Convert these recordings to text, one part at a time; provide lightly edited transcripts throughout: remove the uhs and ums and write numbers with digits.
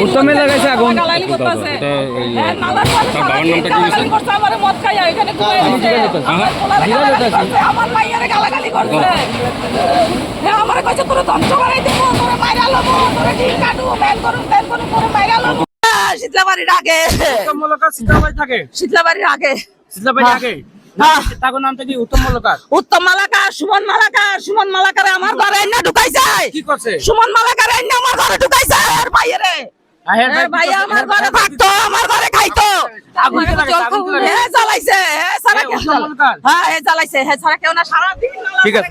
উত্তমে লাগাইছে আগুন। শীতলাবাড়ির আগে শীতলাবাড়ির আগে তার নামটা কি? উত্তম মালাকার। উত্তম মালাকার, সুমন মালাকার। সুমন মালাকার আমার ঘরে এনে ঢুকাইছে। কি করছে? সুমন মালাকার এনে আমার ঘরে ঢুকাইছে। আর ভাইয়েরে ভাই আমার ঘরে থাকতো, আমার ঘরে খাইতো। জ্বালাইছে, হ্যাঁ জ্বালাইছে, হ্যাঁ ছাড়া কেউ না। সারাদিন ঠিক আছে।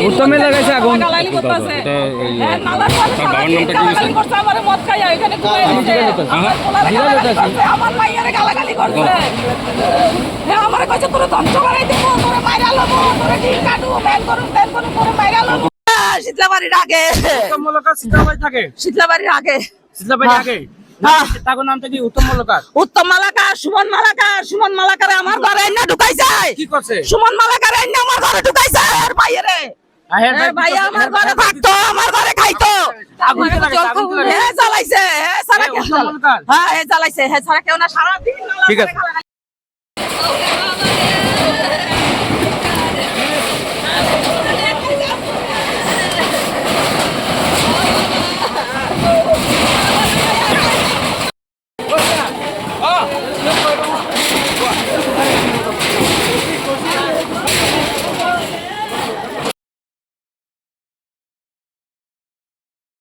উত্তমে লাগাইছে আগুন। শীতলাবাড়ির আগে শীতলাবাড়ির আগে তার নামটা কি? উত্তম মালাকার। উত্তম মালাকার, সুমন মালাকার। সুমন মালাকার আমার ঘরে এনে ঢুকাইছে। কি করছে? সুমন মালাকার এনে আমার ঘরে ঢুকাইছে। আর ভাইয়েরে ভাই আমার ঘরে থাকতো, আমার ঘরে খাইতো। জ্বালাইছে, হ্যাঁ জ্বালাইছে, হ্যাঁ ছাড়া কেউ না। সারাদিন ঠিক আছে।